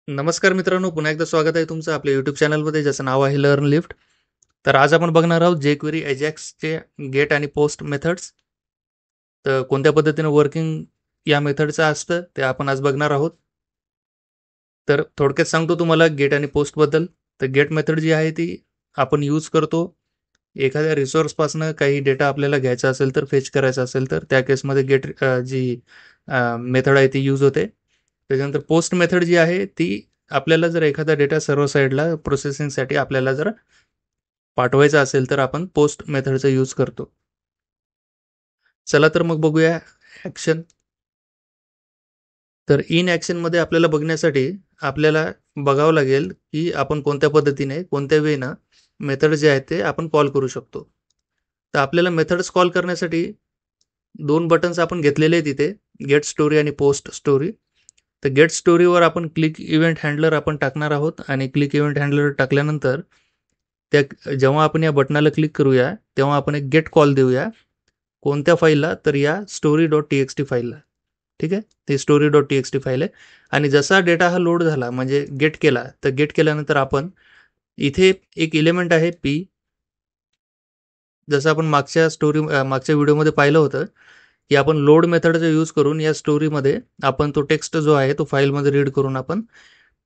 नमस्कार मित्रांनो, पुन्हा एकदा स्वागत आहे तुमचं आपल्या यूट्यूब चॅनलमध्ये, ज्याचं नाव आहे लर्न लिफ्ट. तर आज आपण बघणार आहोत जेक्वेरी एजॅक्सचे गेट आणि पोस्ट मेथड्स. तर कोणत्या पद्धतीने वर्किंग या मेथडचं असतं ते आपण आज बघणार आहोत. तर थोडक्यात सांगतो तुम्हाला गेट आणि पोस्टबद्दल. तर गेट मेथड जी आहे ती आपण यूज करतो एखाद्या रिसोर्सपासून काही डेटा आपल्याला घ्यायचा असेल तर, फेच करायचा असेल तर त्या केसमध्ये गेट जी मेथड आहे ती यूज होते. त्याच्यानंतर पोस्ट मेथड जी आहे ती आपल्याला जर एखादा डेटा सर्व्हर साईडला प्रोसेसिंगसाठी आपल्याला जर पाठवायचा असेल तर आपण पोस्ट मेथडचा यूज करतो. चला तर मग बघूया ॲक्शन. तर इन ॲक्शनमध्ये आपल्याला बघण्यासाठी आपल्याला बघावं लागेल की आपण कोणत्या पद्धतीने, कोणत्या वेनं मेथड जे आहेत ते आपण कॉल करू शकतो. तर आपल्याला मेथड्स कॉल करण्यासाठी 2 बटन्स आपण घेतलेले आहेत इथे, गेट स्टोरी आणि पोस्ट स्टोरी. तर गेट स्टोरीवर आपण क्लिक इव्हेंट हँडलर आपण टाकणार आहोत आणि क्लिक इव्हेंट हँडलर टाकल्यानंतर जेव्हा आपण या बटनाला क्लिक करूया तेव्हा आपण एक गेट कॉल देऊया. कोणत्या फाईलला? तर या story.txt फाईलला. ठीक आहे, ती story.txt फाईल आहे. आणि जसा डेटा हा लोड झाला म्हणजे गेट केला, तर गेट केल्यानंतर आपण इथे एक एलिमेंट आहे पी. जसं आपण मागच्या व्हिडिओमध्ये पाहिलं होतं की आपण लोड मेथडचा यूज करून या स्टोरीमध्ये आपण तो टेक्स्ट जो आहे तो फाईलमध्ये रीड करून आपण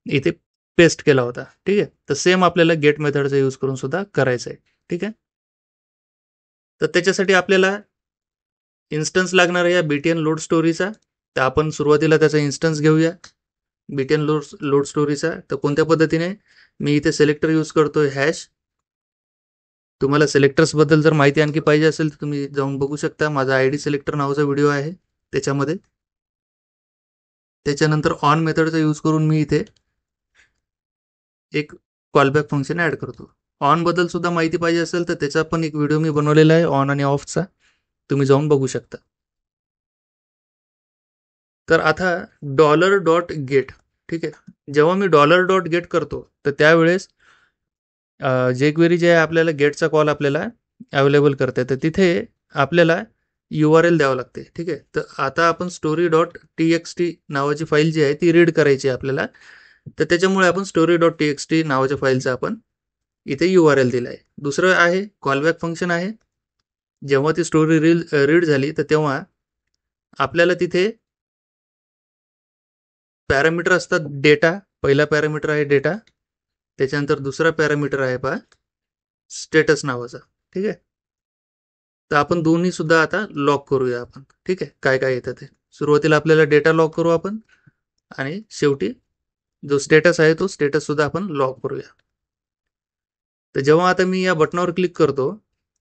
इथे पेस्ट केला होता. ठीक आहे, तर सेम आपल्याला गेट मेथडचा यूज करून सुद्धा करायचं आहे. ठीक आहे, तर त्याच्यासाठी आपल्याला इन्स्टन्स लागणार आहे या बीटीएन लोड स्टोरीचा. तर आपण सुरुवातीला त्याचा इन्स्टन्स घेऊया बीटीएन लोड स्टोरीचा. तर कोणत्या पद्धतीने? मी इथे सिलेक्टर यूज करतोय हॅश. तुम्हाला सिलेक्टर्सबद्दल जर माहिती आणखी पाहिजे असेल तर तुम्ही जाऊन बघू शकता, माझा आयडी सिलेक्टर नावाचा व्हिडिओ आहे त्याच्यामध्ये. त्याच्यानंतर ऑन मेथडचा यूज करून मी इथे एक कॉलबॅक फंक्शन ॲड करतो. ऑन बद्दल सुद्धा माहिती पाहिजे असेल तर त्याचा पण एक व्हिडिओ मी बनवलेला आहे ऑन आणि ऑफचा, तुम्ही जाऊन बघू शकता. तर आता $.get. ठीक आहे, जेव्हा मी $.get करतो तर त्यावेळेस जेक्वेरी जे आहे आपल्याला गेटचा कॉल आपल्याला अवेलेबल करते, तर तिथे आपल्याला URL द्यावं लागते. ठीक आहे, तर आता आपण story.txt नावाची फाईल जी आहे ती रीड करायची आहे आपल्याला. तर त्याच्यामुळे आपण story.txt नावाच्या फाईलचा आपण इथे URL दिला आहे. दुसरं आहे कॉलबॅक फंक्शन आहे. जेव्हा ती स्टोरी रीड झाली तर तेव्हा आपल्याला तिथे पॅरामीटर असतात. डेटा, पहिला पॅरामीटर आहे डेटा. त्याच्यानंतर दुसरा पॅरामीटर आहे पहा स्टेटस नावाचा. ठीक आहे, तर आपण दोन्ही सुद्धा आता लॉक करूया आपण. ठीक आहे, काय काय येतं ते. सुरुवातीला आपल्याला डेटा लॉक करू आपण आणि शेवटी जो स्टेटस आहे तो स्टेटस सुद्धा आपण लॉक करूया. तर जेव्हा आता मी या बटनावर क्लिक करतो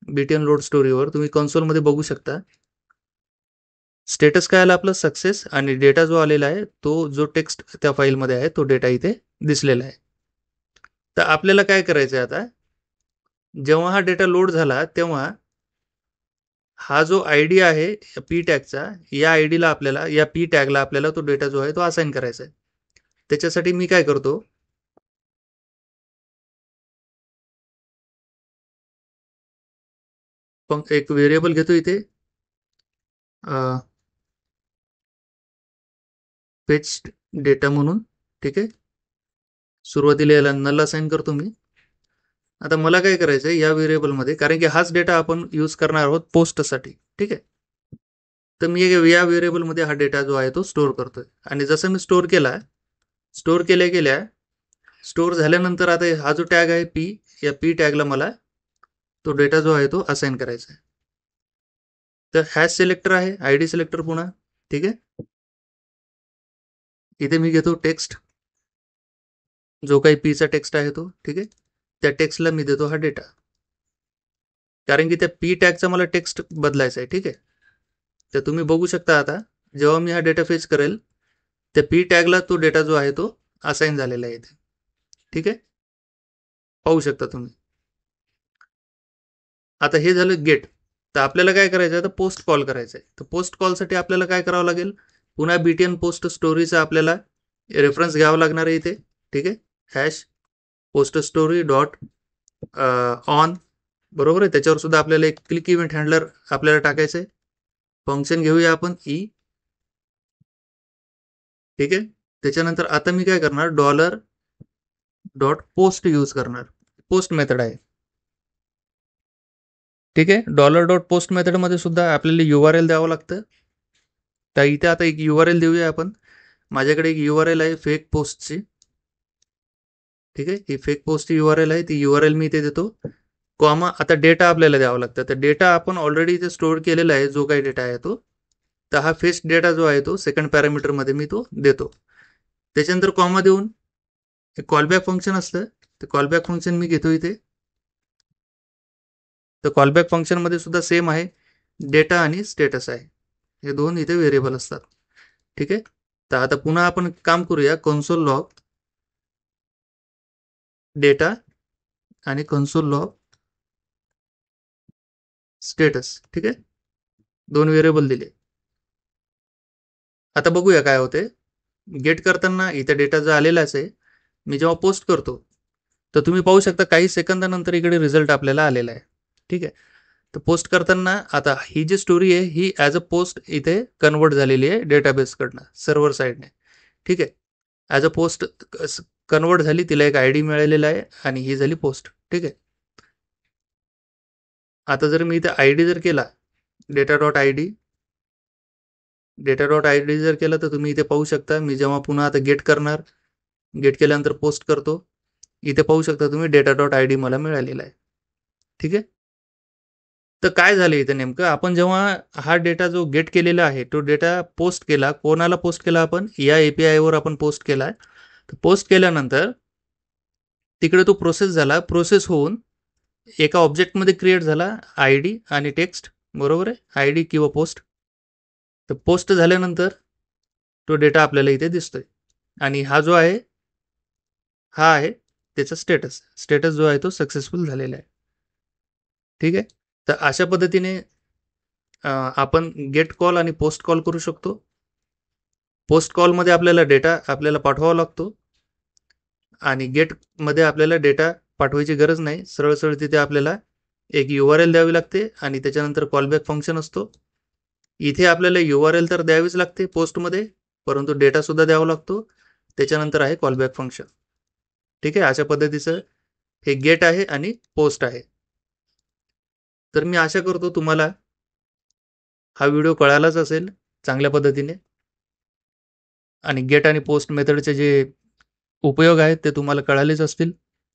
बीटीएन लोड स्टोरीवर, तुम्ही कन्सोलमध्ये बघू शकता स्टेटस काय आला आपलं सक्सेस, आणि डेटा जो आलेला आहे तो जो टेक्स्ट त्या फाईलमध्ये आहे तो डेटा इथे दिसलेला आहे. तर आपल्याला काय करायचं आहे आता, जेव्हा हा डेटा लोड झाला तेव्हा हा जो आयडी आहे पी टॅगचा, या आयडीला आपल्याला, या पी टॅगला आपल्याला तो डेटा जो आहे तो असाइन करायचा आहे. त्याच्यासाठी मी काय करतो, पण एक व्हेरिएबल घेतो इथे फेच डेटा म्हणून. ठीक आहे, सुरुवातीला याला नल असाइन करतो मी. आता मला काय करायचं आहे या व्हेरिएबलमध्ये, कारण की हाच डेटा आपण यूज करणार आहोत पोस्टसाठी. ठीक आहे, तर मी या व्हेरिएबलमध्ये हा डेटा जो आहे तो स्टोअर करतोय. आणि जसं मी स्टोअर केल्या स्टोअर झाल्यानंतर आता हा जो टॅग आहे पी, या पी टॅगला मला तो डेटा जो आहे तो असाइन करायचा आहे. तर हॅश सिलेक्टर आहे, आयडी सिलेक्टर पुन्हा. ठीक आहे, इथे मी घेतो टेक्स्ट, जो काही पीचा टेक्स्ट आहे तो. ठीक आहे, त्या टेक्स्टला मी देतो हा डेटा, कारण की त्या पी टॅगचा मला टेक्स्ट बदलायचा आहे. ठीक आहे, तर तुम्ही बघू शकता आता जेव्हा मी हा डेटा फेच करेल त्या पी टॅगला तो डेटा जो आहे तो असाइन झालेला आहे इथे. ठीक आहे, पाहू शकता तुम्ही. आता हे झालं गेट. तर आपल्याला काय करायचं आहे, तर पोस्ट कॉल करायचं आहे. तर पोस्ट कॉलसाठी आपल्याला काय करावं लागेल, पुन्हा बीटीएन पोस्ट स्टोरीचा आपल्याला रेफरन्स घ्यावा लागणार आहे इथे. ठीक आहे, hash post story dot on, बरोबर आहे. त्याच्यावर सुद्धा आपल्याला एक क्लिक इव्हेंट हँडलर आपल्याला टाकायचं आहे. फंक्शन घेऊया आपण ई. ठीक आहे, त्याच्यानंतर आता मी काय करणार, $.post यूज करणार. पोस्ट मेथड आहे. ठीक आहे. $.post मेथडमध्ये सुद्धा आपल्याला URL द्यावं लागतं. तर इथे आता एक URL देऊया आपण. माझ्याकडे एक URL आहे फेक पोस्टची. ठीक आहे. ही फेक पोस्टची URL आहे. ती URL मी इथे देतो. कॉमा आता डेटा आपल्याला द्यावा लागतं. तर डेटा आपण ऑलरेडी इथे स्टोअर केलेला आहे, जो काही डेटा आहे तो. तर हा फेस्ट डेटा जो आहे तो सेकंड पॅरामीटरमध्ये मी तो देतो. त्याच्यानंतर कॉमा देऊन कॉलबॅक फंक्शन असतं. ते कॉलबॅक फंक्शन मी घेतो इथे. तर कॉलबॅक फंक्शनमध्ये सुद्धा सेम आहे, डेटा आणि स्टेटस आहे. हे दोन इथे व्हेरिएबल असतात. ठीक आहे. तर आता पुन्हा आपण काम करूया, कन्सोल लॉग डेटा आणि कन्सोल लॉग स्टेटस. ठीक आहे. दोन व्हेरिएबल दिले. आता बघूया काय होते. गेट करताना इथे डेटा जो आलेलाच आहे, मी जेव्हा पोस्ट करतो तर तुम्ही पाहू शकता काही सेकंदानंतर इकडे रिझल्ट आपल्याला आलेला आहे. ठीक आहे. तर पोस्ट करताना आता ही जी स्टोरी आहे ही ॲज अ पोस्ट इथे कन्वर्ट झालेली आहे डेटाबेसकडनं, सर्व्हर साईडने. ठीक आहे. ॲज अ पोस्ट कन्वर्ट झाली, तिला एक ID मिळालेला आहे आणि ही झाली पोस्ट. ठीक आहे. आता जर मी इथे ID जर केला, data.id जर केला तर तुम्ही इथे पाहू शकता. मी जेव्हा पुन्हा आता गेट करणार, गेट केल्यानंतर पोस्ट करतो, इथे पाहू शकता तुम्ही data.id मला मिळालेला आहे. ठीक आहे. तर काय झालं इथे नेमकं, आपण जेव्हा हा डेटा जो गेट केलेला आहे तो डेटा पोस्ट केला, कोणाला पोस्ट केला आपण, या API वर आपण पोस्ट केला. तर पोस्ट केल्यानंतर तिकडे तो प्रोसेस झाला, प्रोसेस होऊन एका ऑब्जेक्टमध्ये क्रिएट झाला ID आणि टेक्स्ट. बरोबर आहे, ID किंवा पोस्ट. तर पोस्ट झाल्यानंतर तो डेटा आपल्याला इथे दिसतोय आणि हा जो आहे हा आहे त्याचा स्टेटस जो आहे तो सक्सेसफुल झालेला आहे. ठीक आहे. तर अशा पद्धतीने आपण गेट कॉल आणि पोस्ट कॉल करू शकतो. पोस्ट कॉलमध्ये आपल्याला डेटा आपल्याला पाठवावा लागतो आणि गेटमध्ये आपल्याला डेटा पाठवायची गरज नाही. सरळ सरळ तिथे आपल्याला एक URL द्यावी लागते आणि त्याच्यानंतर कॉलबॅक फंक्शन असतो. इथे आपल्याला URL तर द्यावीच लागते पोस्टमध्ये, परंतु डेटा सुद्धा द्यावा लागतो. त्याच्यानंतर आहे कॉलबॅक फंक्शन. ठीक आहे. अशा पद्धतीचं हे गेट आहे आणि पोस्ट आहे. तर मी आशा करतो तुम्हाला हा व्हिडिओ कळालाच असेल चांगल्या पद्धतीने आणि गेट आणि पोस्ट मेथडचे जे उपयोग आहेत ते तुम्हाला कळालेच असतील.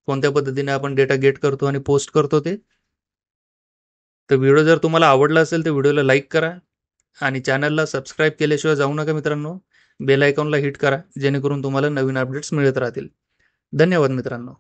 कोणत्या पद्धतीने आपण डेटा गेट करतो आणि पोस्ट करतो ते. तर व्हिडिओ जर तुम्हाला आवडला असेल तर व्हिडिओला लाईक करा आणि चॅनलला सबस्क्राईब केल्याशिवाय जाऊ नका मित्रांनो. बेल आयकॉनला हिट करा जेणेकरून तुम्हाला नवीन अपडेट्स मिळत राहतील. धन्यवाद मित्रांनो.